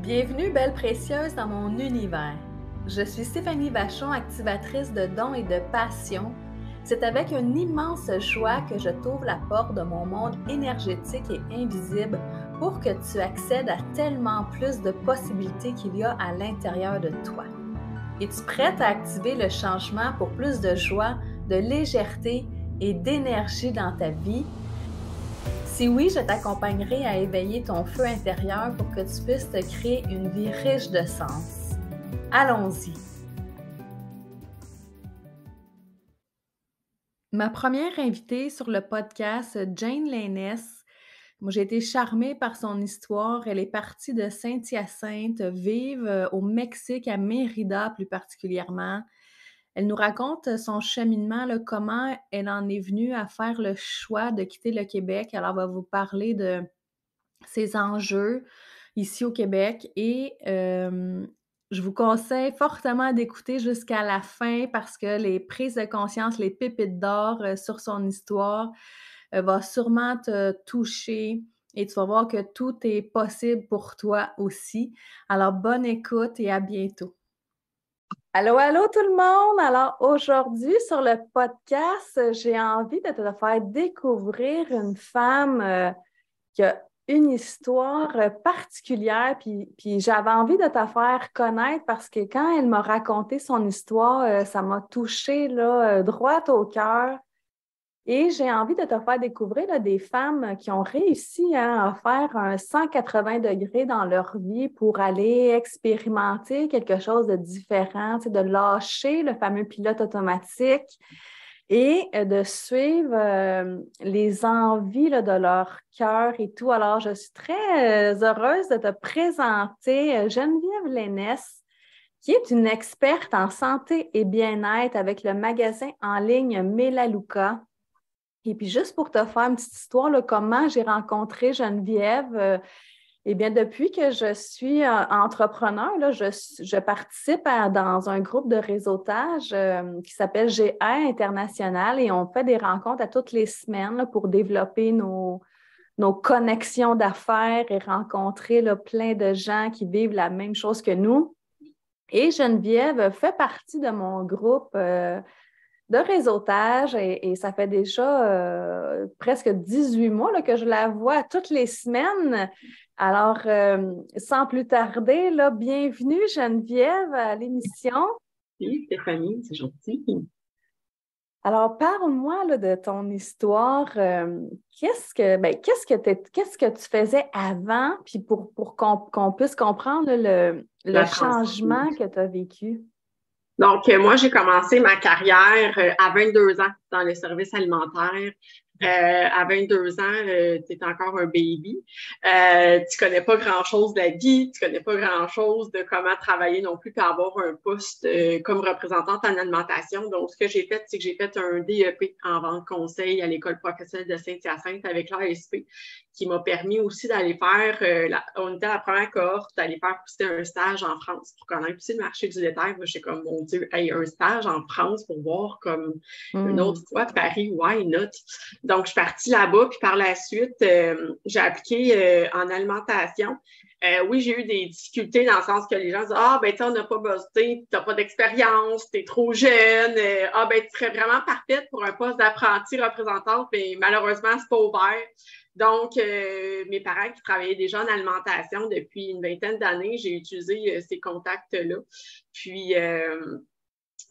Bienvenue, belle précieuse, dans mon univers. Je suis Stéphanie Vachon, activatrice de dons et de passion. C'est avec une immense joie que je t'ouvre la porte de mon monde énergétique et invisible pour que tu accèdes à tellement plus de possibilités qu'il y a à l'intérieur de toi. Es-tu prête à activer le changement pour plus de joie, de légèreté et d'énergie dans ta vie? Si oui, je t'accompagnerai à éveiller ton feu intérieur pour que tu puisses te créer une vie riche de sens. Allons-y! Ma première invitée sur le podcast, Jane Lainess, moi j'ai été charmée par son histoire. Elle est partie de Saint-Hyacinthe, vivre au Mexique, à Mérida plus particulièrement. Elle nous raconte son cheminement, là, comment elle en est venue à faire le choix de quitter le Québec. Alors, elle va vous parler de ses enjeux ici au Québec et je vous conseille fortement d'écouter jusqu'à la fin parce que les prises de conscience, les pépites d'or sur son histoire va sûrement te toucher et tu vas voir que tout est possible pour toi aussi. Alors, bonne écoute et à bientôt. Allô, allô tout le monde! Alors aujourd'hui sur le podcast, j'ai envie de te faire découvrir une femme qui a une histoire particulière, puis j'avais envie de te faire connaître parce que quand elle m'a raconté son histoire, ça m'a touchée là, droit au cœur. Et j'ai envie de te faire découvrir là, des femmes qui ont réussi à faire un 180 degrés dans leur vie pour aller expérimenter quelque chose de différent, de lâcher le fameux pilote automatique et de suivre les envies là, de leur cœur et tout. Alors, je suis très heureuse de te présenter Geneviève Lainess, qui est une experte en santé et bien-être avec le magasin en ligne Melaleuca. Et puis, juste pour te faire une petite histoire, là, comment j'ai rencontré Geneviève, eh bien, depuis que je suis entrepreneur, là, je participe dans un groupe de réseautage qui s'appelle GR International et on fait des rencontres à toutes les semaines là, pour développer nos connexions d'affaires et rencontrer là, plein de gens qui vivent la même chose que nous. Et Geneviève fait partie de mon groupe de réseautage et ça fait déjà presque 18 mois là, que je la vois toutes les semaines. Alors, sans plus tarder, là, bienvenue Geneviève à l'émission. Oui, Stéphanie, c'est gentil. Alors, parle-moi là, de ton histoire. Qu'est-ce que tu faisais avant, puis pour qu'on puisse comprendre là, le changement que tu as vécu? Donc, moi, j'ai commencé ma carrière à 22 ans dans le service alimentaire. À 22 ans, tu es encore un baby. Tu connais pas grand-chose de la vie, tu connais pas grand-chose de comment travailler non plus, puis avoir un poste comme représentante en alimentation. Donc, ce que j'ai fait, c'est que j'ai fait un DEP en vente conseil à l'école professionnelle de Saint-Hyacinthe avec l'ASP, qui m'a permis aussi d'aller faire, on était à la première cohorte, d'aller faire aussi un stage en France pour connaître aussi le marché du détail. Moi, j'étais comme, mon Dieu, hey, un stage en France pour voir comme une autre fois Paris, why not? Donc, je suis partie là-bas, puis par la suite, j'ai appliqué en alimentation. Oui, j'ai eu des difficultés dans le sens que les gens disent ah, ben, tu on n'a pas bossé, tu n'as pas d'expérience, tu es trop jeune, ah, ben, tu serais vraiment parfaite pour un poste d'apprenti représentante, mais malheureusement, c'est pas ouvert. Donc, mes parents qui travaillaient déjà en alimentation depuis une vingtaine d'années, j'ai utilisé ces contacts-là. Puis,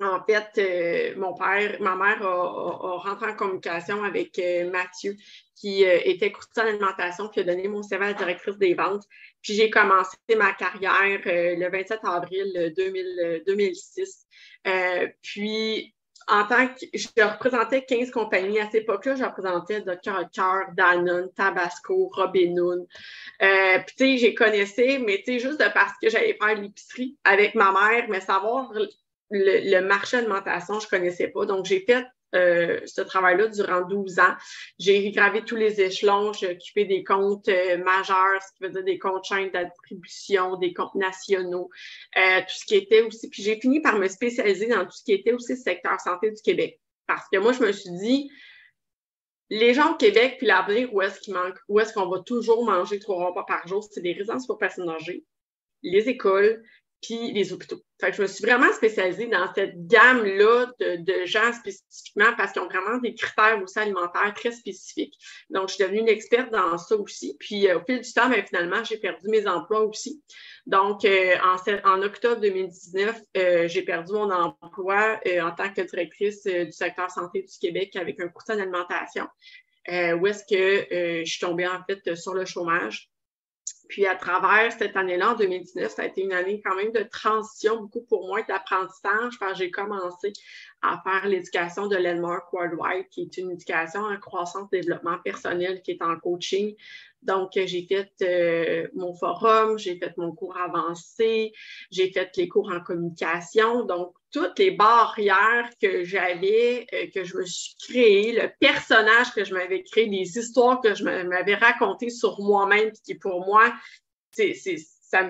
en fait, ma mère a rentré en communication avec Mathieu, qui était courtier en alimentation, qui a donné mon CV à la directrice des ventes. Puis j'ai commencé ma carrière le 27 avril 2006. Puis, en tant que je représentais 15 compagnies à cette époque-là, je représentais Dr. Oetker, Danone, Tabasco, Robin Hood. Puis, tu sais, j'ai connaissé, mais tu sais, juste parce que j'allais faire l'épicerie avec ma mère, mais savoir le marché alimentation, je ne connaissais pas. Donc, j'ai fait ce travail-là durant 12 ans. J'ai gravé tous les échelons. J'ai occupé des comptes majeurs, ce qui veut dire des comptes chaînes d'attribution, des comptes nationaux, tout ce qui était aussi. Puis, j'ai fini par me spécialiser dans tout ce qui était aussi le secteur santé du Québec. Parce que moi, je me suis dit, les gens au Québec, puis l'avenir, où est-ce qu'on va toujours manger 3 repas par jour, c'est des résidences pour personnes âgées. les écoles, puis les hôpitaux. Fait que je me suis vraiment spécialisée dans cette gamme-là de gens spécifiquement parce qu'ils ont vraiment des critères aussi alimentaires très spécifiques. Donc, je suis devenue une experte dans ça aussi. Puis, au fil du temps, bien, finalement, j'ai perdu mes emplois aussi. Donc, en octobre 2019, j'ai perdu mon emploi en tant que directrice du secteur santé du Québec avec un courtier en alimentation, où est-ce que je suis tombée en fait sur le chômage. Puis à travers cette année-là, en 2019, ça a été une année quand même de transition, beaucoup pour moi, d'apprentissage, parce que j'ai commencé à faire l'éducation de Landmark Worldwide, qui est une éducation en croissance, développement personnel, qui est en coaching. Donc, j'ai fait mon forum, j'ai fait mon cours avancé, j'ai fait les cours en communication. Donc, toutes les barrières que j'avais, que je me suis créées, le personnage que je m'avais créé, les histoires que je m'avais racontées sur moi-même, qui pour moi, ça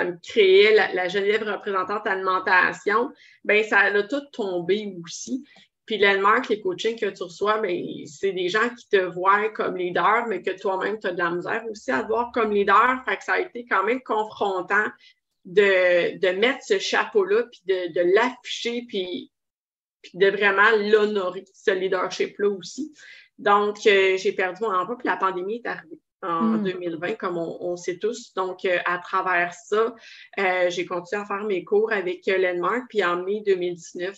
me créait la Geneviève représentante alimentation, bien, ça a tout tombé aussi. Puis Landmark, les coachings que tu reçois, bien, c'est des gens qui te voient comme leader, mais que toi-même, tu as de la misère aussi à te voir comme leader. Fait que ça a été quand même confrontant de mettre ce chapeau-là, puis de l'afficher, puis de vraiment l'honorer, ce leadership-là aussi. Donc, j'ai perdu mon emploi, puis la pandémie est arrivée en 2020, comme on sait tous. Donc, à travers ça, j'ai continué à faire mes cours avec Landmark, puis en mai 2019,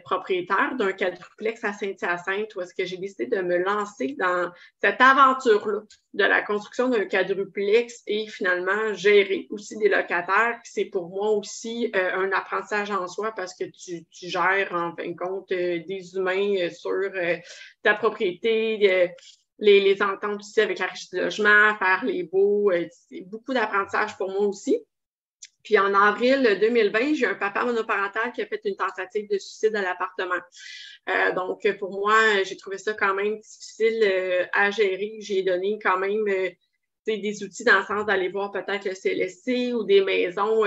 propriétaire d'un quadruplex à Saint-Hyacinthe, où est-ce que j'ai décidé de me lancer dans cette aventure-là de la construction d'un quadruplex et finalement gérer aussi des locataires. C'est pour moi aussi un apprentissage en soi parce que tu gères en fin de compte des humains sur ta propriété, les ententes aussi avec la régie de logement, faire les baux. C'est beaucoup d'apprentissage pour moi aussi. Puis en avril 2020, j'ai un papa monoparental qui a fait une tentative de suicide à l'appartement. Donc, pour moi, j'ai trouvé ça quand même difficile à gérer. J'ai donné quand même des outils dans le sens d'aller voir peut-être le CLSC ou des maisons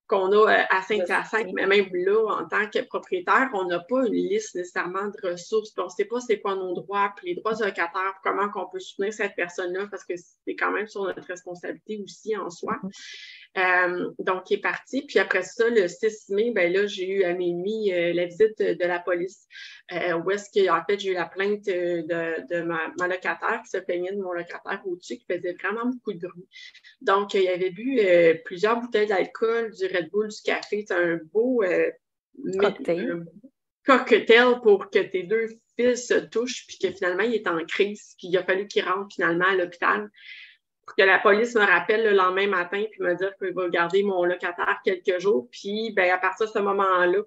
qu'on a à Saint-Hyacinthe, mais même là, en tant que propriétaire, on n'a pas une liste nécessairement de ressources. Puis on ne sait pas c'est quoi nos droits, puis les droits du locataire, comment on peut soutenir cette personne-là, parce que c'est quand même sur notre responsabilité aussi en soi. Donc, il est parti. Puis après ça, le 6 mai, ben là, j'ai eu à minuit la visite de la police, où est-ce qu'en fait, j'ai eu la plainte de ma locataire qui se plaignait de mon locataire au-dessus, qui faisait vraiment beaucoup de bruit. Donc, il avait bu plusieurs bouteilles d'alcool, du Red Bull, du café. C'est un beau cocktail pour que tes deux fils se touchent, puis que finalement, il est en crise, puis il a fallu qu'il rentre finalement à l'hôpital. Pour que la police me rappelle le lendemain matin puis me dire qu'il va garder mon locataire quelques jours. Puis, ben, à partir de ce moment-là,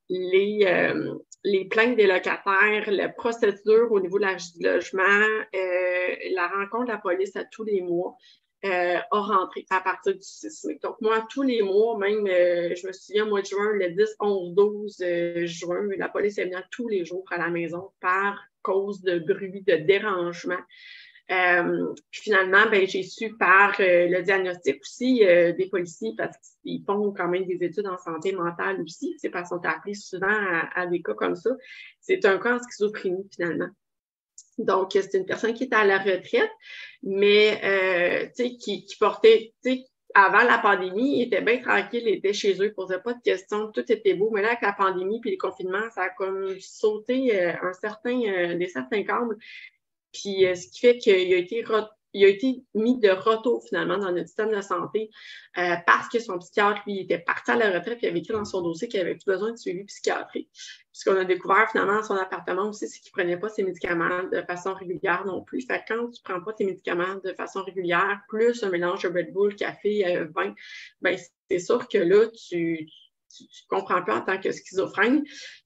les plaintes des locataires, la procédure au niveau de la logement, la rencontre de la police à tous les mois a rentré à partir du 6 mai. Donc, moi, tous les mois, même, je me souviens, au mois de juin, le 10, 11, 12 juin, la police est venue tous les jours à la maison par cause de bruit, de dérangement. Puis finalement, ben, j'ai su par le diagnostic aussi des policiers parce qu'ils font quand même des études en santé mentale aussi, c'est parce qu'on est appelé souvent à des cas comme ça. C'est un cas en schizophrénie finalement. Donc, c'est une personne qui était à la retraite, mais qui portait, avant la pandémie, il était bien tranquille, il était chez eux, il ne posait pas de questions, tout était beau. Mais là, avec la pandémie puis les confinements, ça a comme sauté des certains câbles. Puis, ce qui fait qu'il a été mis de retour, finalement, dans notre système de santé parce que son psychiatre, lui, était parti à la retraite et il avait écrit dans son dossier qu'il avait plus besoin de suivi psychiatrique. Puis, ce qu'on a découvert, finalement, dans son appartement aussi, c'est qu'il ne prenait pas ses médicaments de façon régulière non plus. Fait que quand tu ne prends pas tes médicaments de façon régulière, plus un mélange de Red Bull, café, vin, ben c'est sûr que là, tu comprends pas en tant que schizophrène.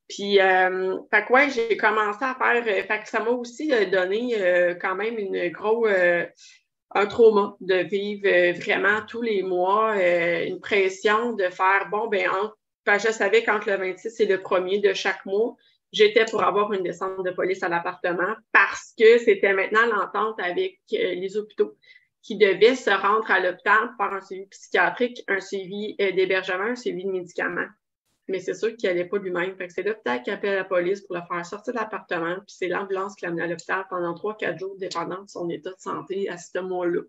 Puis, fait que ouais, j'ai commencé à faire, fait que ça m'a aussi donné quand même un trauma de vivre vraiment tous les mois, une pression de faire, bon, ben, je savais qu'entre le 26 et le 1er de chaque mois, j'étais pour avoir une descente de police à l'appartement parce que c'était maintenant l'entente avec les hôpitaux qui devaient se rendre à l'hôpital pour faire un suivi psychiatrique, un suivi d'hébergement, un suivi de médicaments. Mais c'est sûr qu'il n'allait pas lui-même. Fait que c'est l'hôpital qui appelle la police pour le faire sortir de l'appartement. Puis c'est l'ambulance qui l'a amené à l'hôpital pendant 3-4 jours, dépendant de son état de santé à ce moment-là.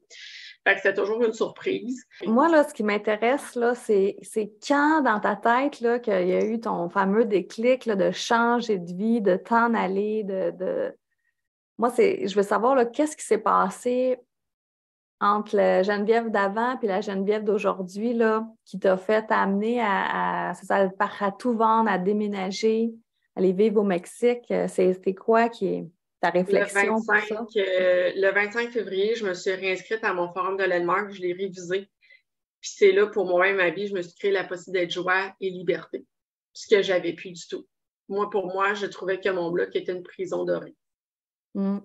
Fait que c'était toujours une surprise. Moi, là, ce qui m'intéresse, là, c'est quand dans ta tête là, qu'il y a eu ton fameux déclic là, de changer de vie, de t'en aller, Moi, je veux savoir là, qu'est-ce qui s'est passé entre la Geneviève d'avant et la Geneviève d'aujourd'hui, là, qui t'a fait amener à tout vendre, à déménager, aller vivre au Mexique. C'était quoi qui est ta réflexion pour ça? Le 25 février, je me suis réinscrite à mon forum de Landmark, je l'ai révisé. Puis c'est là, pour moi-même, ma vie, je me suis créé la possibilité d'être joie et liberté, ce que j'avais plus du tout. Moi, pour moi, je trouvais que mon bloc était une prison dorée. Mm.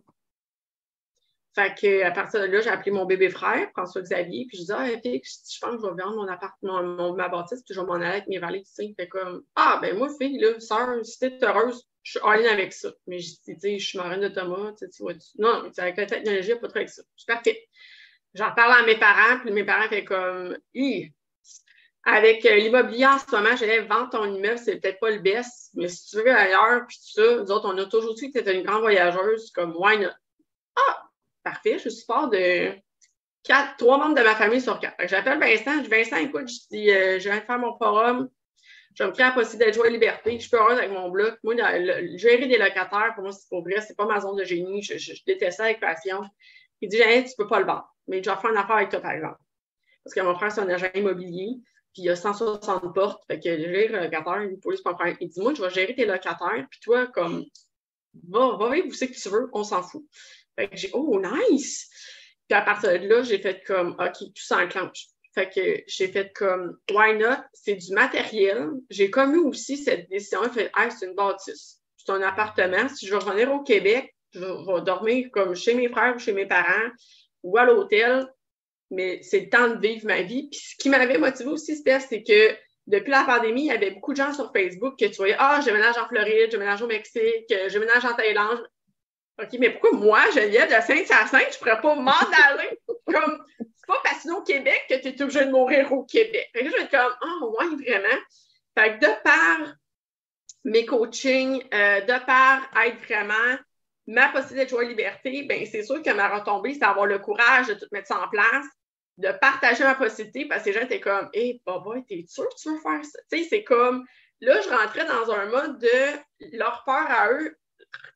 Fait que, à partir de là, j'ai appelé mon bébé frère, François-Xavier, puis je dis, Félix, je pense que je vais vendre mon appartement, ma bâtisse, puis je vais m'en aller avec mes valets, tu sais. Fait comme, ben moi, fille, là, sœur, si t'es heureuse, je suis all in avec ça. Mais je dis, tu sais, je suis marraine de Thomas, tu vois, non, avec la technologie, il n'y a pas trop avec ça. C'est parfait. J'en parle à mes parents, puis mes parents font comme, avec l'immobilier en ce moment, j'allais vendre ton immeuble, c'est peut-être pas le best, mais si tu veux ailleurs, puis tout ça, nous autres, on a toujours su que tu étais une grande voyageuse, comme, why not? Parfait, je suis fort de 3 membres de ma famille sur 4. J'appelle Vincent, je dis Vincent, écoute, je dis, je viens de faire mon forum, je vais me créer la possibilité d'être joie et liberté, je suis pas heureuse avec mon bloc. Moi, gérer des locataires, pour moi, c'est pour vrai, c'est pas ma zone de génie, je déteste ça avec passion. Il dit, tu peux pas le vendre, mais je vais faire une affaire avec toi, par exemple. Parce que mon frère, c'est un agent immobilier, puis il a 160 portes, fait que gérer les locataires, il faut juste pas faire. Il dit, moi, je vais gérer tes locataires, puis toi, comme, va vivre où c'est que tu veux, on s'en fout. Fait que j'ai, nice! Puis à partir de là, j'ai fait comme, OK, tout s'enclenche. Fait que j'ai fait comme, why not? C'est du matériel. J'ai comme eu aussi cette décision, j'ai fait, c'est une bâtisse. C'est un appartement. Si je veux revenir au Québec, je vais dormir comme chez mes frères ou chez mes parents ou à l'hôtel. Mais c'est le temps de vivre ma vie. Puis ce qui m'avait motivé aussi, c'est que depuis la pandémie, il y avait beaucoup de gens sur Facebook que tu voyais, je déménage en Floride, je déménage au Mexique, je déménage en Thaïlande. OK, mais pourquoi moi, Geneviève de Saint-Hyacinthe, je ne pourrais pas m'en aller? Comme, c'est pas parce que au Québec que tu es obligé de mourir au Québec. Fait que je vais être comme, ouais, vraiment. Fait que de par mes coachings, de par être vraiment ma possibilité de joie et liberté, ben c'est sûr que ma retombée, c'est d'avoir le courage de tout mettre ça en place, de partager ma possibilité, parce que les gens étaient comme, Baba, t'es sûr que tu veux faire ça? Tu sais, c'est comme, là, je rentrais dans un mode de leur peur à eux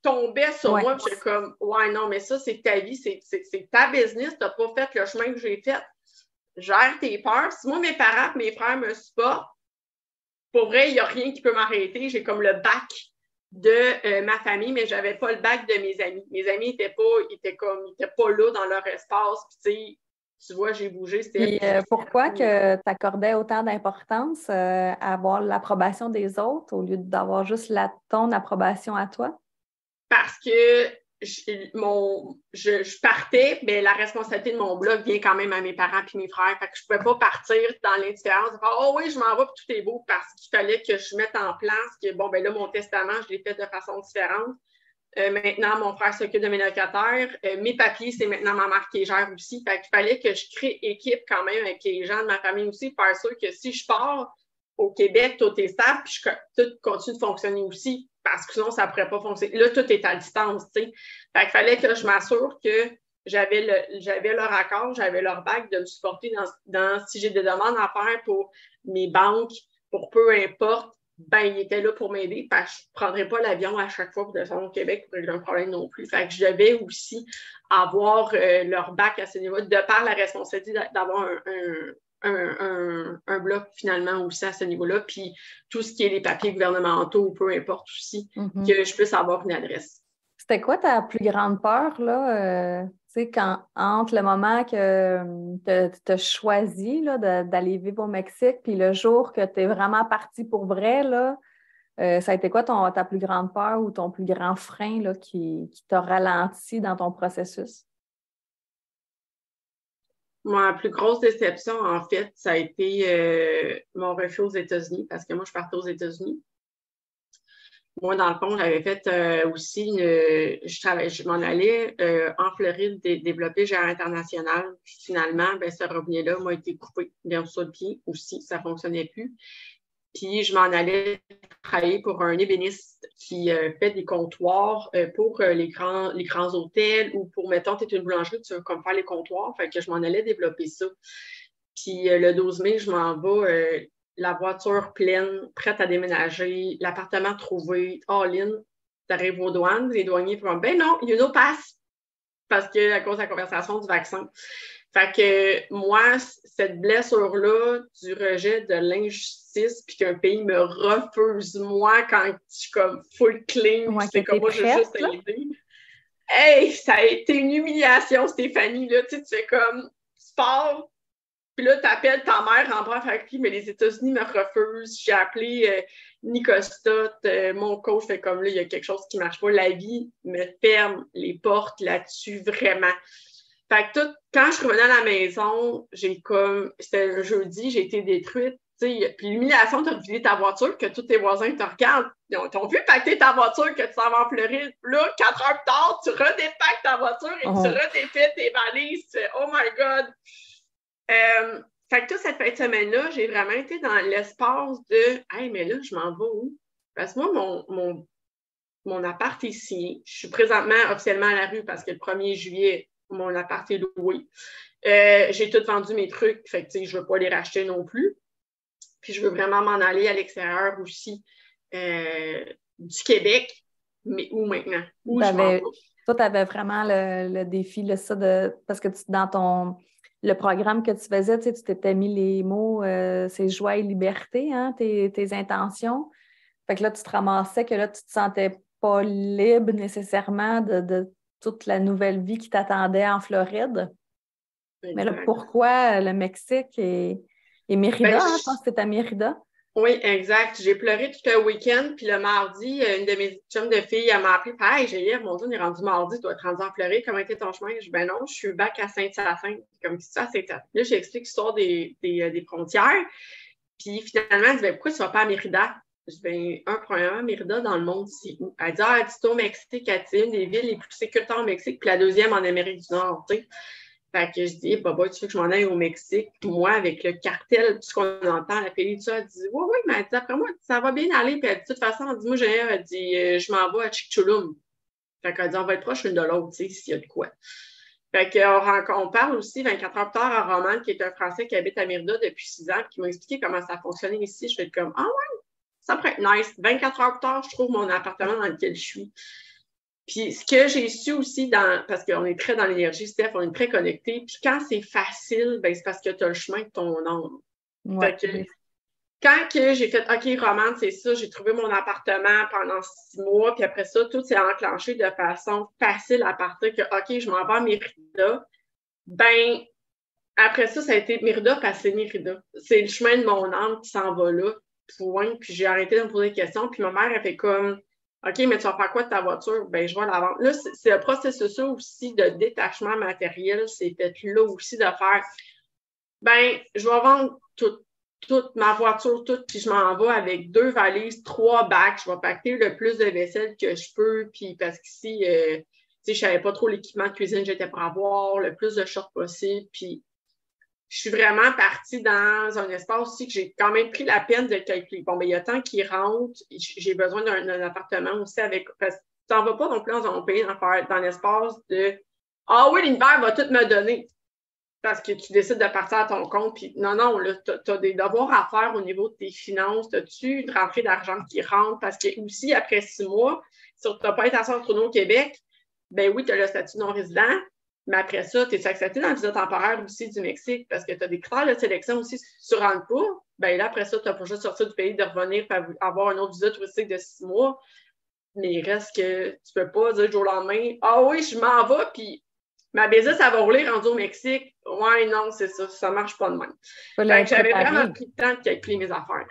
tombait sur moi, puis j'étais comme, non, mais ça, c'est ta vie, c'est ta business, t'as pas fait le chemin que j'ai fait. Gère tes peurs. Si moi, mes parents et mes frères me supportent, pour vrai, il n'y a rien qui peut m'arrêter. J'ai comme le bac de ma famille, mais je n'avais pas le bac de mes amis. Mes amis n'étaient pas là dans leur espace. Puis, tu vois, j'ai bougé. Puis, pourquoi que tu accordais autant d'importance à avoir l'approbation des autres au lieu d'avoir juste ton approbation à toi? Parce que je partais, mais la responsabilité de mon blog vient quand même à mes parents et mes frères. Fait que je ne pouvais pas partir dans l'indifférence. Oui, je m'en vais, puis tout est beau, parce qu'il fallait que je mette en place que, là, mon testament, je l'ai fait de façon différente. Maintenant, mon frère s'occupe de mes locataires. Mes papiers, c'est maintenant ma marque qui gère aussi. Fait qu'il fallait que je crée équipe quand même avec les gens de ma famille aussi, faire sûr que si je pars au Québec, tout est stable, puis tout continue de fonctionner aussi, parce que sinon, ça ne pourrait pas fonctionner. Là, tout est à distance, tu sais. Fait qu'il fallait que je m'assure que j'avais leur accord, j'avais leur bac de me supporter dans si j'ai des demandes à faire pour mes banques, pour peu importe, ils étaient là pour m'aider, parce que je ne prendrais pas l'avion à chaque fois pour descendre au Québec pour régler un problème non plus. Fait que je devais aussi avoir leur bac à ce niveau, de par la responsabilité d'avoir un bloc finalement aussi à ce niveau-là, puis tout ce qui est les papiers gouvernementaux, peu importe aussi, que je puisse avoir une adresse. C'était quoi ta plus grande peur, là, tu sais, entre le moment que tu as choisi là, d'aller vivre au Mexique, puis le jour que tu es vraiment parti pour vrai, là, ça a été quoi ta plus grande peur ou ton plus grand frein là, qui t'a ralenti dans ton processus? Ma plus grosse déception, en fait, ça a été mon refus aux États-Unis, parce que moi, je partais aux États-Unis. Moi, dans le fond, j'avais fait aussi, je m'en allais en Floride développer gérant international. Puis finalement, ce revenu-là m'a été coupé bien sur le pied aussi, ça ne fonctionnait plus. Puis je m'en allais travailler pour un ébéniste qui fait des comptoirs pour les grands hôtels ou pour, mettons, tu es une boulangerie, tu veux comme faire les comptoirs. Fait que je m'en allais développer ça. Puis le 12 mai, je m'en vais, la voiture pleine, prête à déménager, l'appartement trouvé, all-in. T'arrives aux douanes, les douaniers font ben non, you know pass, parce que à cause de la conversation du vaccin. Fait que moi, cette blessure-là, du rejet de l'injustice, puis qu'un pays me refuse, moi, quand je suis comme full clean, puis Ouais, que c'est comme t'es moi, je veux prête, juste là. aider. Hey, ça a été une humiliation, Stéphanie, là. Tu sais, tu fais comme sport, puis là, t'appelles ta mère en bref avec lui, mais les États-Unis me refusent. J'ai appelé Nick Stott, mon coach fait comme là, il y a quelque chose qui marche pas. La vie me ferme les portes là-dessus, vraiment. Fait que quand je revenais à la maison, c'était un jeudi, j'ai été détruite. Puis l'humiliation, t'as vidé ta voiture, que tous tes voisins te regardent. Ils ont vu pacter ta voiture, que tu s'en vas en Floride. Là, 4 heures plus tard, tu redépactes ta voiture et tu Oh. redéfais tes valises. Tu fais, oh my God! Fait que toute cette fin de semaine-là, j'ai vraiment été dans l'espace de hey, mais là, je m'en vais où? Parce que moi, mon appart est signé. Je suis présentement officiellement à la rue parce que le 1er juillet, mon appart est loué. J'ai tout vendu mes trucs, fait que je ne veux pas les racheter non plus. Puis je veux vraiment m'en aller à l'extérieur aussi du Québec, mais où maintenant? Où je m'en vais? Toi, tu avais vraiment le défi, là, ça, parce que dans le programme que tu faisais, tu t'étais mis les mots c'est joie et liberté, hein, tes intentions. Fait que là, tu te ramassais que là, tu te sentais pas libre nécessairement de toute la nouvelle vie qui t'attendait en Floride. Exact. Mais là, pourquoi le Mexique et Mérida, Ben, hein, je pense que c'était à Mérida. oui, exact. J'ai pleuré tout le week-end, puis le mardi, une de mes chums de filles, elle m'a appelé. Hey, j'ai mon Dieu, on est rendu mardi, tu dois être rendu en Floride. Comment était ton chemin? Je dis, ben non, je suis back à Saint-Hyacinthe. Comme ça, c'est ça. Là, j'explique l'histoire des frontières. Puis finalement, elle dit, ben pourquoi tu ne vas pas à Mérida? Je dis, ben, premièrement, Mérida dans le monde, c'est où? Elle dit, c'est au Mexique, c'est une des villes les plus sécuritaires au Mexique, puis la deuxième en Amérique du Nord, tu sais. Fait que je dis, bah, tu veux que je m'en aille au Mexique? Moi, avec le cartel, tout ce qu'on entend, la fille, tout ça, elle dit, oui, mais elle dit, après moi, ça va bien aller. Puis elle dit, de toute façon, elle dit, moi, elle dit, je m'en vais à Chicxulub. Fait qu'elle dit, on va être proche l'une de l'autre, tu sais, s'il y a de quoi. Fait qu'on parle aussi 24 heures plus tard à Roman, qui est un Français qui habite à Mérida depuis 6 ans, qui m'a expliqué comment ça fonctionnait ici. Je fais comme, ah ouais, ça pourrait être nice. 24 heures plus tard, je trouve mon appartement dans lequel je suis. Puis ce que j'ai su aussi, parce qu'on est très dans l'énergie, Steph, on est très connectés. Puis quand c'est facile, ben, c'est parce que tu as le chemin de ton âme. Ouais. Fait que quand j'ai fait OK, Romane, c'est ça, j'ai trouvé mon appartement pendant 6 mois, puis après ça, tout s'est enclenché de façon facile à partir que OK, je m'en vais à Mérida. Ben, après ça, ça a été Mérida passer Mérida. C'est le chemin de mon âme qui s'en va là. Point. Puis j'ai arrêté de me poser des questions. Puis ma mère, elle fait comme OK, mais tu vas faire quoi de ta voiture? Ben, je vais la vendre. Là, c'est un processus aussi de détachement matériel. C'est fait là aussi de faire ben, je vais vendre toute ma voiture, puis je m'en vais avec 2 valises, 3 bacs. Je vais pacter le plus de vaisselle que je peux, puis parce qu'ici, tu sais, je savais pas trop l'équipement de cuisine que j'étais pour avoir, le plus de shorts possible, puis je suis vraiment partie dans un espace aussi que j'ai quand même pris la peine de calculer. Bon, ben, il y a tant qui rentre, j'ai besoin d'un appartement aussi avec, parce que tu n'en vas pas non plus dans un pays dans l'espace de ah oui, l'hiver va tout me donner parce que tu décides de partir à ton compte. Puis non, tu as des devoirs à faire au niveau de tes finances. As-tu une rentrée d'argent qui rentre? Parce que aussi, après 6 mois, si tu n'as pas été à Centre-Trudeau au Québec, ben oui, tu as le statut non-résident, mais après ça, tu es accepté dans le visa temporaire aussi du Mexique parce que tu as des critères de sélection aussi. Si tu ne rentres pas, ben là, après ça, tu n'as pas juste sortir du pays, de revenir et avoir un autre visa touristique de 6 mois. Mais il reste que tu ne peux pas dire du jour au lendemain, ah oui, je m'en vais, puis ma business, ça va rouler rendu au Mexique. Ouais, non, c'est ça. Ça marche pas de même. Fait que j'avais vraiment pris le temps de calculer mes affaires.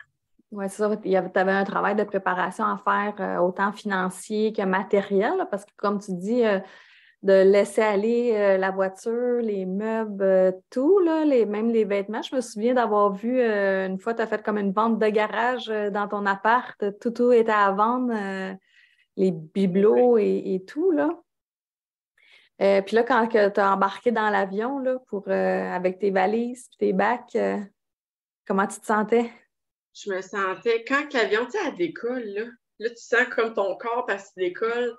Oui, c'est ça. Tu avais un travail de préparation à faire, autant financier que matériel, là, parce que comme tu dis, de laisser aller la voiture, les meubles, tout, là, même les vêtements. Je me souviens d'avoir vu une fois, tu as fait comme une vente de garage dans ton appart. Tout était à vendre, les bibelots et tout, là. Puis là, quand tu as embarqué dans l'avion là, avec tes valises et tes bacs, comment tu te sentais? je me sentais, quand l'avion, tu sais, elle décolle, là, tu sens comme ton corps, parce qu'il décolle,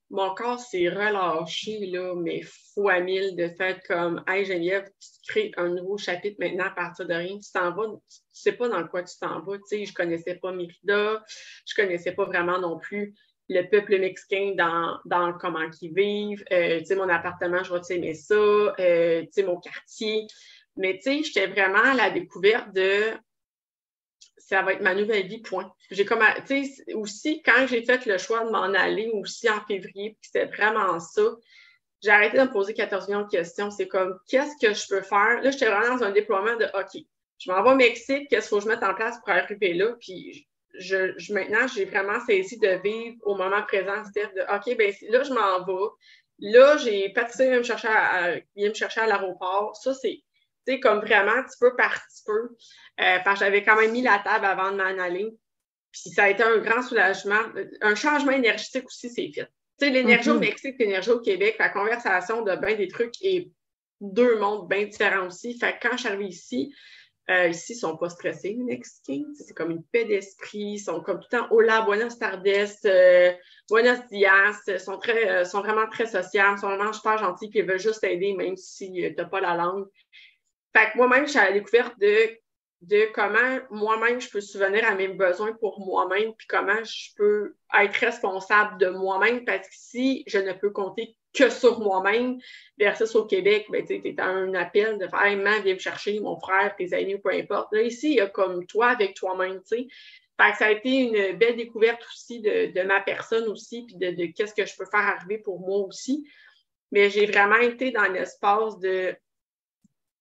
mon corps s'est relâché, là, mais fois mille, de fait comme, hey Geneviève, tu crées un nouveau chapitre maintenant à partir de rien, tu t'en vas, tu sais pas dans quoi tu t'en vas, tu sais, je connaissais pas Mérida, je connaissais pas vraiment non plus le peuple mexicain dans comment ils vivent, tu sais, mon appartement, je vais aimer ça, tu sais, mon quartier, mais tu sais, j'étais vraiment à la découverte de ça va être ma nouvelle vie, point. J'ai comme, tu sais, aussi, quand j'ai fait le choix de m'en aller aussi en février, puis c'était vraiment ça, j'ai arrêté de me poser 14 millions de questions. C'est comme, qu'est-ce que je peux faire? Là, j'étais vraiment dans un déploiement de, OK, je m'en vais au Mexique, qu'est-ce qu'il faut que je mette en place pour arriver là? Puis, maintenant, j'ai vraiment saisi de vivre au moment présent, Steph, de, OK, ben là, je m'en vais. Là, j'ai Patricia vient me chercher à l'aéroport. Ça, c'est, tu sais, comme vraiment, petit peu par petit peu. Parce que j'avais quand même mis la table avant de m'en aller. Puis ça a été un grand soulagement. Un changement énergétique aussi, c'est fait. Tu sais, l'énergie au Mexique, l'énergie au Québec, la conversation de bien des trucs est deux mondes bien différents aussi. Fait que quand je suis arrivée ici, ici, ils ne sont pas stressés, les Mexicains. C'est comme une paix d'esprit. Ils sont comme tout le temps hola, buenas tardes, buenos dias. Ils sont vraiment très sociables, ils sont vraiment super gentils, puis ils veulent juste t'aider, même si tu n'as pas la langue. Fait que moi-même, je suis à la découverte de comment moi-même je peux subvenir à mes besoins pour moi-même, puis comment je peux être responsable de moi-même, parce que si je ne peux compter que sur moi-même, versus au Québec, ben, tu es un appel de faire hey, maman, viens me chercher, mon frère, tes amis, ou peu importe. Là, ici, il y a comme toi avec toi-même, tu sais. Fait que ça a été une belle découverte aussi de ma personne aussi, puis de qu'est-ce que je peux faire arriver pour moi aussi. Mais j'ai vraiment été dans l'espace de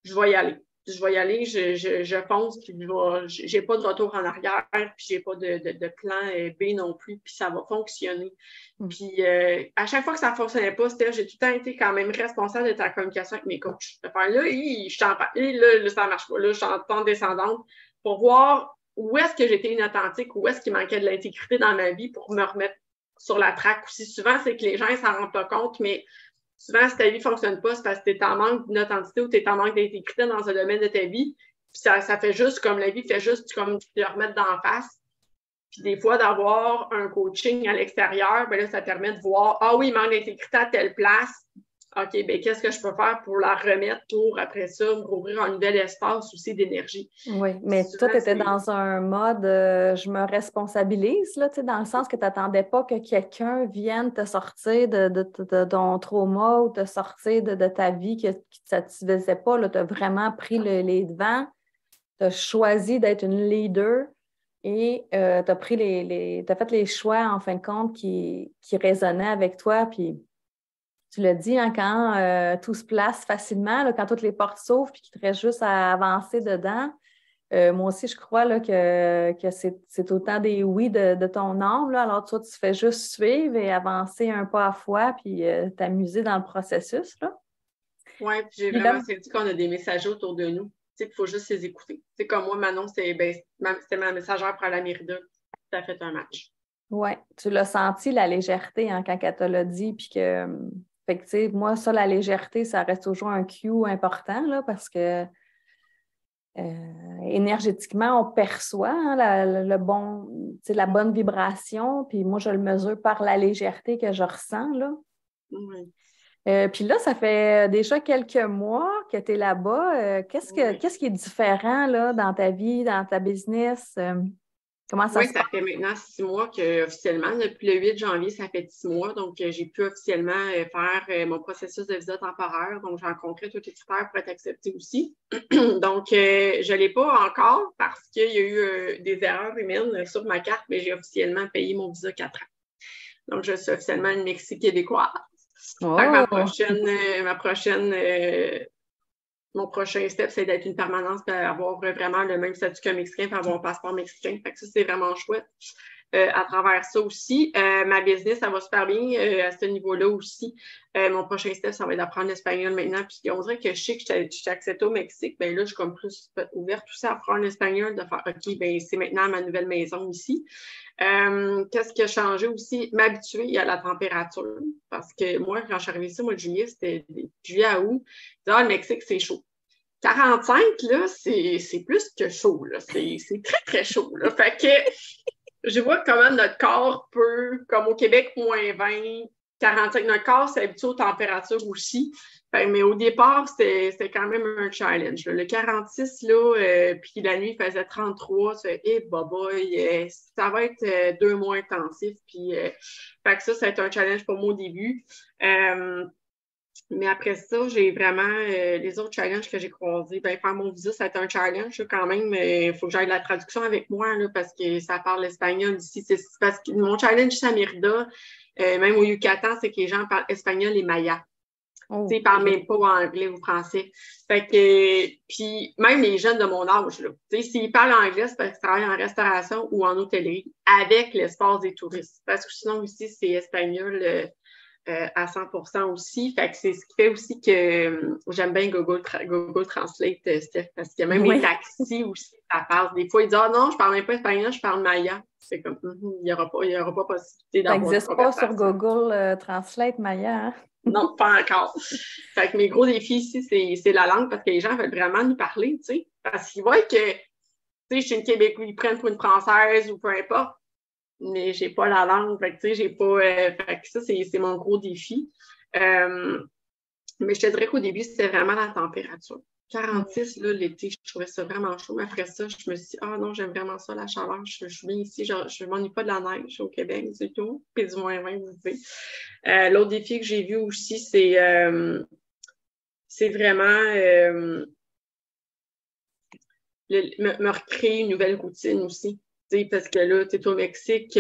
je vais y aller. Je vais y aller, je pense, puis j'ai pas de retour en arrière, puis j'ai pas de plan B non plus, puis ça va fonctionner. Puis à chaque fois que ça ne fonctionnait pas, j'ai tout le temps été quand même responsable de ta communication avec mes coachs. De faire là, là, ça ne marche pas, là, je suis en temps descendante pour voir où est-ce que j'étais inauthentique, où est-ce qu'il manquait de l'intégrité dans ma vie pour me remettre sur la traque aussi. Souvent, c'est que les gens ne s'en rendent pas compte, mais souvent, si ta vie ne fonctionne pas, c'est parce que tu es en manque d'authenticité ou tu es en manque d'intégrité dans un domaine de ta vie. Puis ça fait juste comme la vie fait juste comme te remettre d'en face. Puis des fois, d'avoir un coaching à l'extérieur, ben là, ça permet de voir ah oui, il manque d'intégrité à telle place. OK, ben qu'est-ce que je peux faire pour la remettre pour, après ça, me rouvrir un nouvel espace aussi d'énergie. Oui, mais toi, tu étais dans un mode je me responsabilise, là, dans le sens que tu n'attendais pas que quelqu'un vienne te sortir de ton trauma ou te sortir de ta vie qui ne te satisfaisait pas. Tu as vraiment pris les devants, tu as choisi d'être une leader et tu as fait les choix, en fin de compte, qui résonnaient avec toi. Puis tu l'as dit, hein, quand tout se place facilement, là, quand toutes les portes s'ouvrent et qu'il te reste juste à avancer dedans. Moi aussi, je crois là, que c'est autant des oui de ton âme. Là. Alors, toi, tu fais juste suivre et avancer un pas à fois puis t'amuser dans le processus. Oui, puis j'ai vraiment senti qu'on a des messagers autour de nous. Il faut juste les écouter. C'est comme moi, Manon, c'était ma messagère pour aller à Mérida. Ça a fait un match. Oui, tu l'as senti, la légèreté, hein, quand elle te l'a dit. Puis que, fait que, tu sais, moi, ça, la légèreté, ça reste toujours un cue important là, parce que énergétiquement, on perçoit hein, la bonne vibration. Puis moi, je le mesure par la légèreté que je ressens. Là. Oui. Puis là, ça fait déjà quelques mois que tu es là-bas. Qu'est-ce qui est différent là, dans ta vie, dans ta business? Comment ça se passe? Ça fait maintenant 6 mois qu'officiellement, depuis le 8 janvier, ça fait 6 mois. Donc, j'ai pu officiellement faire mon processus de visa temporaire. Donc, j'ai rencontré tous les critères pour être acceptée aussi. Donc, je ne l'ai pas encore parce qu'il y a eu des erreurs humaines sur ma carte, mais j'ai officiellement payé mon visa 4 ans. Donc, je suis officiellement une Mexique québécoise. Oh. Mon prochain step, c'est d'être une permanence et avoir vraiment le même statut qu'un Mexicain et avoir un passeport mexicain. Fait que ça, c'est vraiment chouette. À travers ça aussi, ma business, ça va super bien à ce niveau-là aussi. Mon prochain step, ça va être d'apprendre l'espagnol maintenant. Puis on dirait que je sais que je suis acceptée au Mexique. Bien là, je suis comme plus ouverte aussi à apprendre l'espagnol, de faire OK, bien c'est maintenant ma nouvelle maison ici. Qu'est-ce qui a changé aussi? M'habituer à la température. Parce que moi, quand je suis arrivée ici au mois de juillet, c'était juillet à août. Le Mexique, c'est chaud. 45, là, c'est plus que chaud, là. C'est très, très chaud, là. Fait que je vois comment notre corps peut, comme au Québec, -20, 45. Notre corps s'est habitué aux températures aussi. Mais au départ, c'était quand même un challenge, là. Le 46, là, puis la nuit, il faisait 33. Ça va être 2 mois intensifs. Puis, fait que ça a été un challenge pour moi au début. Mais après ça, j'ai vraiment les autres challenges que j'ai croisés. Faire mon visa, ça a été un challenge là, quand même. Il faut que j'aille de la traduction avec moi là, parce que ça parle espagnol ici. C'est parce que mon challenge ici à Mérida, même au Yucatan, c'est que les gens parlent espagnol et maya. Oh, Ils ne parlent même pas anglais ou français. Fait que, puis même les jeunes de mon âge, là, s'ils parlent anglais, c'est parce qu'ils travaillent en restauration ou en hôtellerie avec l'espace des touristes. Parce que sinon, ici, c'est espagnol à 100% aussi. Fait que c'est ce qui fait aussi que j'aime bien Google Translate, Steph, parce que même les oui. taxis aussi, ça passe. Des fois, ils disent « Ah non, je parle même pas espagnol, je parle maya. » C'est comme, il n'y aura pas possibilité Ça d'avoir une n'existe pas sur conversation. Google Translate, Maya. Hein? Non, pas encore. Fait que mes gros défis ici, c'est la langue parce que les gens veulent vraiment nous parler, tu sais. Parce qu'ils voient que, tu sais, je suis une Québécoise, ils prennent pour une Française ou peu importe, mais j'ai pas la langue. Fait que, tu sais, j'ai pas. Fait que ça, c'est mon gros défi. Mais je te dirais qu'au début, c'était vraiment la température. 46, là, l'été, je trouvais ça vraiment chaud. Mais après ça, je me suis dit, ah non, j'aime vraiment ça, la chaleur. Je suis bien ici. Je ne m'ennuie pas de la neige au Québec, du tout. Puis du -20, vous savez. L'autre défi que j'ai vu aussi, c'est vraiment me recréer une nouvelle routine aussi. Parce que là, tu es au Mexique.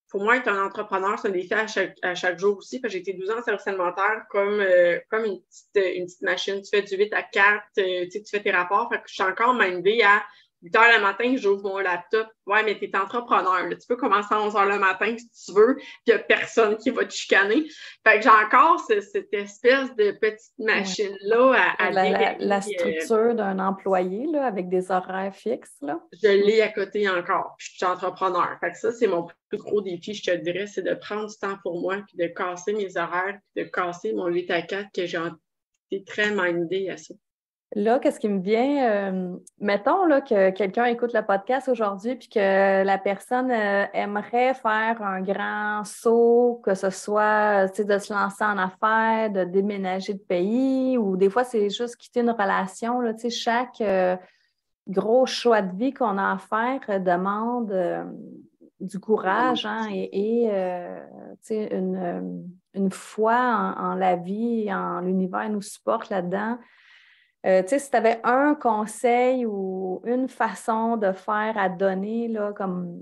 Pour moi, être un entrepreneur, c'est un défi à chaque jour aussi. J'ai été 12 ans en service alimentaire comme une petite machine. Tu fais du 8 à 4, tu fais tes rapports. Fait que je suis encore mindée à 8 heures le matin, j'ouvre mon laptop. Ouais, mais tu es entrepreneur. Là. Tu peux commencer à 11 heures le matin si tu veux, puis il n'y a personne qui va te chicaner. Fait que j'ai encore cette espèce de petite machine-là à dégainer. La structure d'un employé là, avec des horaires fixes. Là. Je l'ai à côté encore. Puis je suis entrepreneur. Fait que ça, c'est mon plus gros défi, je te dirais, c'est de prendre du temps pour moi, puis de casser mes horaires, puis de casser mon 8 à 4 que j'ai été très mindée à ça. Là, qu'est-ce qui me vient? Mettons là, que quelqu'un écoute le podcast aujourd'hui puis que la personne aimerait faire un grand saut, que ce soit de se lancer en affaires, de déménager de pays ou des fois, c'est juste quitter une relation. Là, chaque gros choix de vie qu'on a à faire demande du courage hein, et une foi en la vie, en l'univers nous supporte là-dedans. Si tu avais un conseil ou une façon de faire à donner, là, comme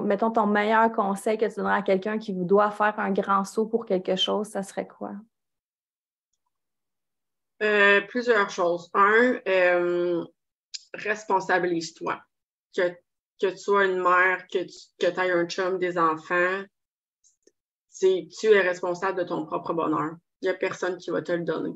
mettons ton meilleur conseil que tu donnerais à quelqu'un qui doit faire un grand saut pour quelque chose, ça serait quoi? Plusieurs choses. Responsabilise-toi. Que tu sois une mère, que tu aies un chum, des enfants, tu es responsable de ton propre bonheur. Il n'y a personne qui va te le donner.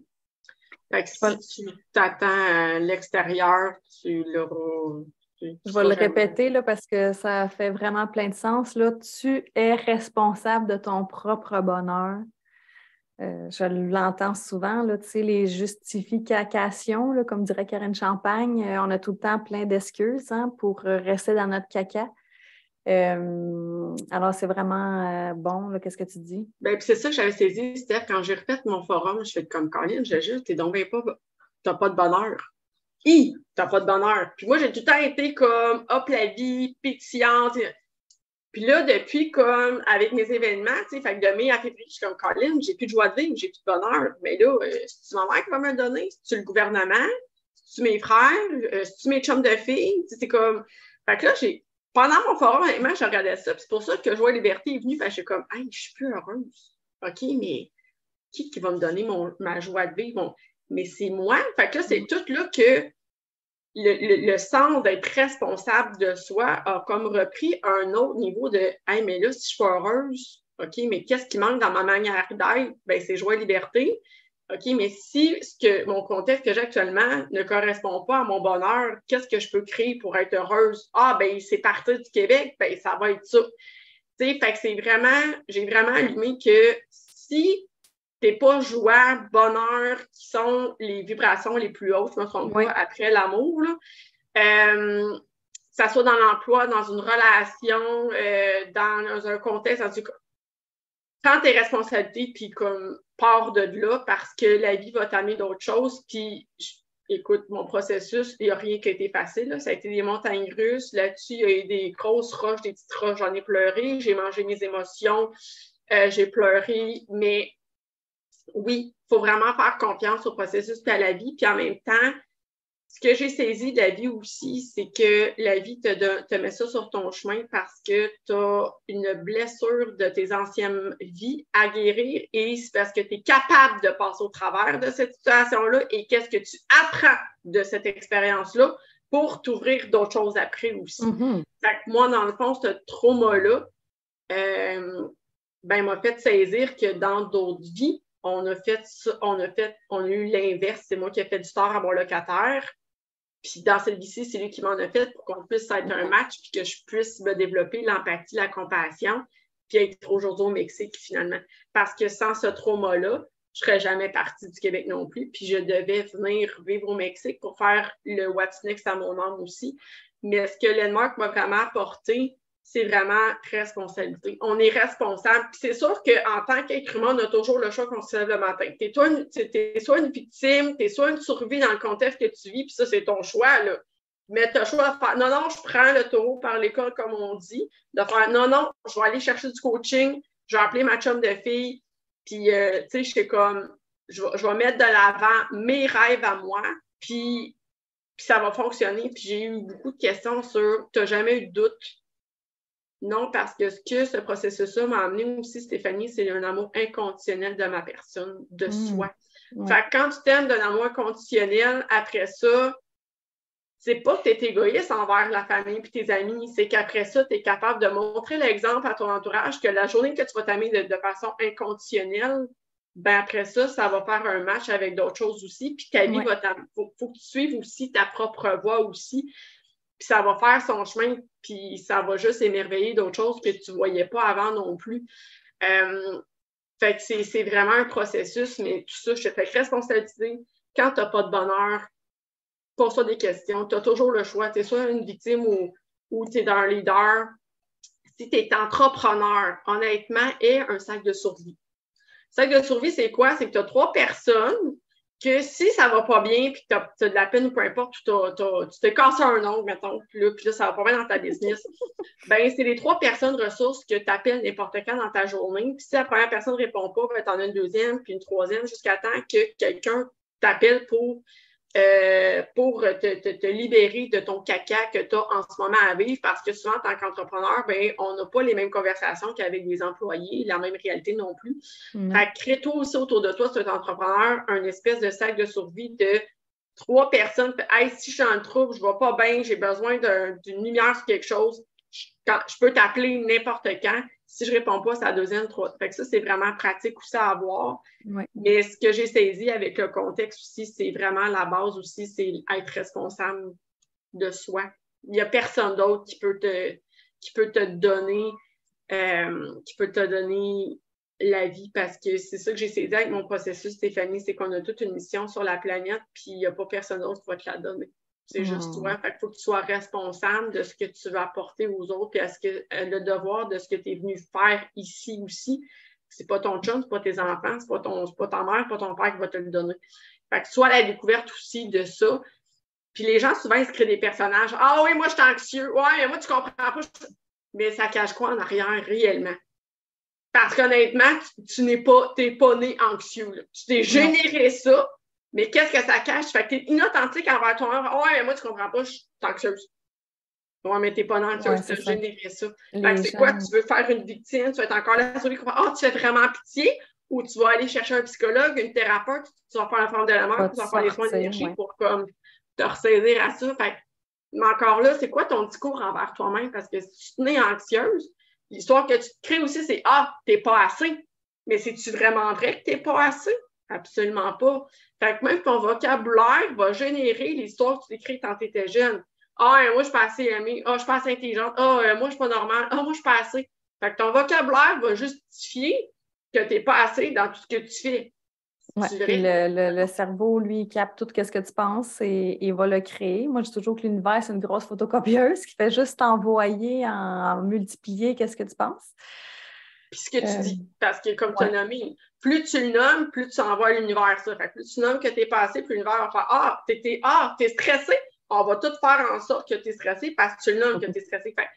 Fait que si tu t'attends à l'extérieur, tu l'auras. Je vais le répéter là, parce que ça fait vraiment plein de sens. Là. Tu es responsable de ton propre bonheur. Je l'entends souvent, là, les justifications, là, comme dirait Karine Champagne, on a tout le temps plein d'excuses hein, pour rester dans notre caca. Alors, c'est vraiment bon, là, qu'est-ce que tu dis? Ben, c'est ça que j'avais saisi, Steph, quand j'ai refait mon forum, je fais comme Colin, je jure, t'es donc bien pas, t'as pas de bonheur. T'as pas de bonheur. Puis moi, j'ai tout le temps été comme, hop, la vie, pétillante. Puis là, depuis, comme, avec mes événements, tu sais, fait que de mai à février, je suis comme, Colin, j'ai plus de joie de vivre, j'ai plus de bonheur. Mais là, c'est-tu ma mère qui va me le donner? C'est-tu le gouvernement? C'est-tu mes frères? C'est-tu mes chums de filles? C'est comme, fait que là, pendant mon forum, honnêtement, je regardais ça. Puis c'est pour ça que Joie et Liberté est venue. Fait que je suis comme, hey, je suis plus heureuse. OK, mais qui va me donner ma joie de vivre? Bon, mais c'est moi. Fait que là, c'est tout là que le sens d'être responsable de soi a comme repris un autre niveau de hey, mais là, si je suis pas heureuse, OK, mais qu'est-ce qui manque dans ma manière d'être? Ben, c'est joie et liberté. OK, mais si mon contexte que j'ai actuellement ne correspond pas à mon bonheur, qu'est-ce que je peux créer pour être heureuse? Ah, ben, c'est partir du Québec, ben, ça va être ça. Tu sais, fait que j'ai vraiment allumé que si t'es pas joie, bonheur, qui sont les vibrations les plus hautes, je me trompe pas, après l'amour, là. Que ça soit dans l'emploi, dans une relation, dans un contexte, en tout cas, prends tes responsabilités, puis comme pars de là, parce que la vie va t'amener d'autres choses, puis écoute, mon processus, il n'y a rien qui a été facile, là. Ça a été des montagnes russes, là-dessus, il y a eu des grosses roches, des petites roches, j'en ai pleuré, j'ai mangé mes émotions, j'ai pleuré, mais oui, il faut vraiment faire confiance au processus et à la vie, puis en même temps, ce que j'ai saisi de la vie aussi, c'est que la vie te met ça sur ton chemin parce que tu as une blessure de tes anciennes vies à guérir et c'est parce que tu es capable de passer au travers de cette situation-là et qu'est-ce que tu apprends de cette expérience-là pour t'ouvrir d'autres choses après aussi. Mm-hmm. Fait que moi, dans le fond, ce trauma-là, m'a fait saisir que dans d'autres vies, on a eu l'inverse. C'est moi qui ai fait du tort à mon locataire. Puis dans cette vie-ci, c'est lui qui m'en a fait pour qu'on puisse être un match puis que je puisse me développer l'empathie, la compassion, puis être aujourd'hui au Mexique finalement. Parce que sans ce trauma-là, je ne serais jamais partie du Québec non plus. Puis je devais venir vivre au Mexique pour faire le What's Next à mon âme aussi. Mais ce que Landmark m'a vraiment apporté, c'est vraiment responsabilité. On est responsable. Puis c'est sûr qu'en tant qu'être humain, on a toujours le choix qu'on se lève le matin. T'es soit une victime, t'es soit une survie dans le contexte que tu vis, puis ça, c'est ton choix, là. Mais tu as le choix de faire non, je prends le taureau par l'école, comme on dit, de faire non, je vais aller chercher du coaching, je vais appeler ma chum de fille, puis tu sais, je suis comme, je vais mettre de l'avant mes rêves à moi, puis ça va fonctionner. Puis j'ai eu beaucoup de questions sur t'as jamais eu de doute? Non, parce que ce processus-là m'a amené aussi, Stéphanie, c'est un amour inconditionnel de ma personne, de soi. Ouais. Fait que quand tu t'aimes d'un amour inconditionnel, après ça, c'est pas que tu es égoïste envers la famille et tes amis, c'est qu'après ça, tu es capable de montrer l'exemple à ton entourage que la journée que tu vas t'aimer de façon inconditionnelle, après ça, ça va faire un match avec d'autres choses aussi. Puis ta vie va faut que tu suives aussi ta propre voie aussi. Puis ça va faire son chemin, puis ça va juste émerveiller d'autres choses que tu ne voyais pas avant non plus. Fait que c'est vraiment un processus, mais tout ça, je te fais responsabiliser. Quand tu n'as pas de bonheur, pose-toi des questions. Tu as toujours le choix. Tu es soit une victime ou tu es dans un leader. Si tu es entrepreneur, honnêtement, aie un sac de survie. Le sac de survie, c'est quoi? C'est que tu as 3 personnes que si ça va pas bien, puis que tu as de la peine ou peu importe, tu t'es cassé un ongle, mettons, puis là, ça va pas bien dans ta business, c'est les 3 personnes ressources que tu appelles n'importe quand dans ta journée. Puis si la première personne ne répond pas, tu en as une deuxième, puis une troisième, jusqu'à temps que quelqu'un t'appelle pour te libérer de ton caca que tu as en ce moment à vivre, parce que souvent, en tant qu'entrepreneur, on n'a pas les mêmes conversations qu'avec des employés, la même réalité non plus. Fait que crée-toi aussi autour de toi, si tu es entrepreneur, un espèce de sac de survie de 3 personnes. Hey, si je suis dans le trouble, je ne vais pas bien, j'ai besoin d'une lumière sur quelque chose, je peux t'appeler n'importe quand. Si je ne réponds pas, c'est la deuxième, troisième. Fait que ça, c'est vraiment pratique aussi à avoir. Ouais. Mais ce que j'ai saisi avec le contexte aussi, c'est vraiment la base aussi, c'est être responsable de soi. Il n'y a personne d'autre qui peut te donner la vie, parce que c'est ça que j'ai saisi avec mon processus, Stéphanie, c'est qu'on a toute une mission sur la planète, puis il n'y a pas personne d'autre qui va te la donner. C'est juste toi. Fait qu'il faut que tu sois responsable de ce que tu vas apporter aux autres, puis le devoir de ce que tu es venu faire ici aussi. C'est pas ton chum, c'est pas tes enfants, c'est pas ta mère, c'est pas ton père qui va te le donner. Fait que sois à la découverte aussi de ça. Puis les gens, souvent, ils se créent des personnages. Ah oui, moi, je suis anxieux. Ouais, mais moi, tu comprends pas. Mais ça cache quoi en arrière réellement? Parce qu'honnêtement, t'es pas né anxieux. Là. Tu t'es généré ça. Mais qu'est-ce que ça cache? Fait que t'es inauthentique envers toi-même. Ouais, mais moi, tu comprends pas, je suis anxieuse. Ouais, mais t'es pas anxieuse, tu as généré ça. Fait que c'est quoi? Tu veux faire une victime, tu vas être encore là sur lui, tu fais vraiment pitié, ou tu vas aller chercher un psychologue, une thérapeute, tu vas faire la forme de la mort, tu vas faire les soins d'énergie pour comme te ressaisir à ça. Fait que, mais encore là, c'est quoi ton discours envers toi-même? Parce que si tu te nais anxieuse, l'histoire que tu te crées aussi, c'est t'es pas assez. Mais c'est-tu vraiment vrai que t'es pas assez? Absolument pas. Fait que même ton vocabulaire va générer l'histoire que tu t'écris quand tu étais jeune. Moi, je suis pas assez aimée. Je suis pas assez intelligente. Moi, je suis pas normale. Moi, je suis pas assez. Fait que ton vocabulaire va justifier que tu n'es pas assez dans tout ce que tu fais. Ouais, puis le cerveau, lui, il capte tout ce que tu penses et il va le créer. Moi, je dis toujours que l'univers, c'est une grosse photocopieuse qui fait juste t'envoyer en multiplier qu'est-ce que tu penses. Puis ce que tu dis, parce que comme tu as nommé, plus tu le nommes, plus tu envoies à l'univers ça. Fait que plus tu nommes que tu es passé, plus l'univers va faire t'es stressé, on va tout faire en sorte que tu es stressé parce que tu le nommes que tu es stressé. Fait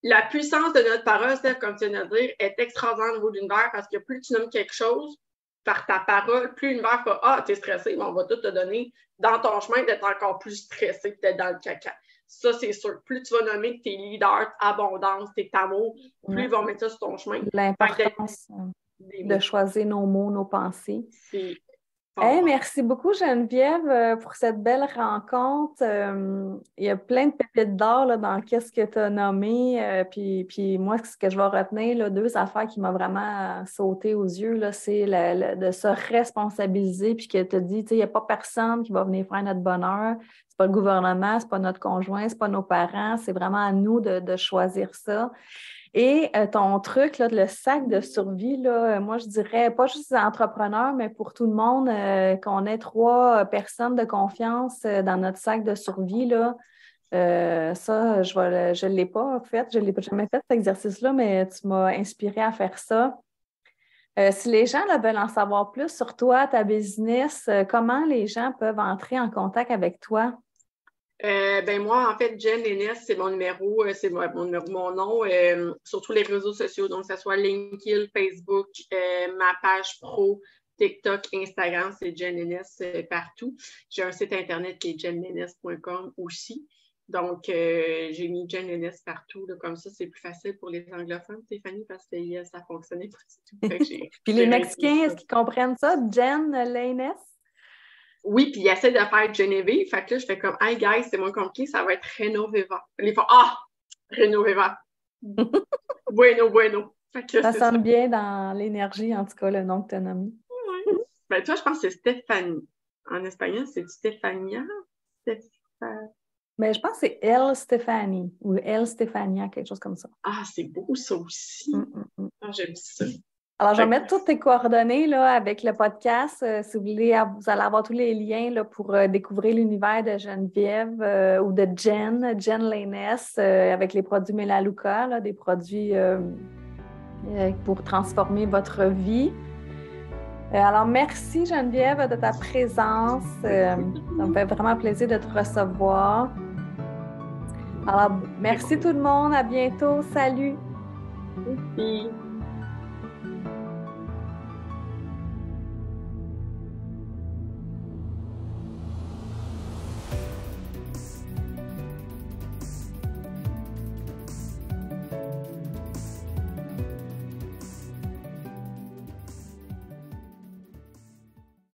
la puissance de notre parole, comme tu viens de dire, est extraordinaire au niveau de l'univers parce que plus tu nommes quelque chose par ta parole, plus l'univers fait t'es stressé, mais on va tout te donner dans ton chemin d'être encore plus stressé, peut-être dans le caca. Ça, c'est sûr. Plus tu vas nommer tes leaders, abondance, tes amours, plus ils vont mettre ça sur ton chemin. L'importance de choisir nos mots, nos pensées. C'est Hey, merci beaucoup, Geneviève, pour cette belle rencontre. Il y a plein de pépites d'or là, dans qu'est-ce que tu as nommé. Puis moi, ce que je vais retenir, là, 2 affaires qui m'ont vraiment sauté aux yeux, là, c'est de se responsabiliser puis que tu as dit, il n'y a pas personne qui va venir faire notre bonheur. C'est pas le gouvernement, c'est pas notre conjoint, c'est pas nos parents. C'est vraiment à nous de choisir ça. Et ton truc, là, le sac de survie, là, moi, je dirais, pas juste les entrepreneurs, mais pour tout le monde, qu'on ait 3 personnes de confiance dans notre sac de survie, là, ça, je ne l'ai pas fait. Je ne l'ai jamais fait, cet exercice-là, mais tu m'as inspiré à faire ça. Si les gens là, veulent en savoir plus sur toi, ta business, comment les gens peuvent entrer en contact avec toi? Moi, en fait, Jen Lénès, c'est mon numéro, c'est mon nom sur tous les réseaux sociaux, donc que ce soit LinkedIn, Facebook, ma page pro, TikTok, Instagram, c'est Jen Lénès partout. J'ai un site internet qui est jenlénès.com aussi. Donc, j'ai mis Jen Lénès partout, là, comme ça, c'est plus facile pour les anglophones, Stéphanie, parce que ça fonctionnait pas du tout. Puis les Mexicains, est-ce qu'ils comprennent ça, Jen Lénès? Oui, puis il essaie de faire Genevieve. Fait que là, je fais comme, hey guys, c'est moins compliqué, ça va être Renoveva. Ils font, Renoveva. Bueno. Fait que ça sonne bien dans l'énergie, en tout cas, le nom que tu as nommé. Ouais. Ben, toi, je pense que c'est Stéphanie. En espagnol, c'est Stéphania? Mais je pense que c'est Elle Stéphanie ou Elle Stéphania, quelque chose comme ça. Ah, c'est beau ça aussi. J'aime ça. Alors, je vais mettre toutes tes coordonnées là, avec le podcast. Si vous voulez, vous allez avoir tous les liens là, pour découvrir l'univers de Geneviève ou de Jen Lénès avec les produits Melaleuca, là, des produits pour transformer votre vie. Alors, merci Geneviève de ta présence. Ça me fait vraiment plaisir de te recevoir. Alors, merci tout le monde. À bientôt. Salut. Merci.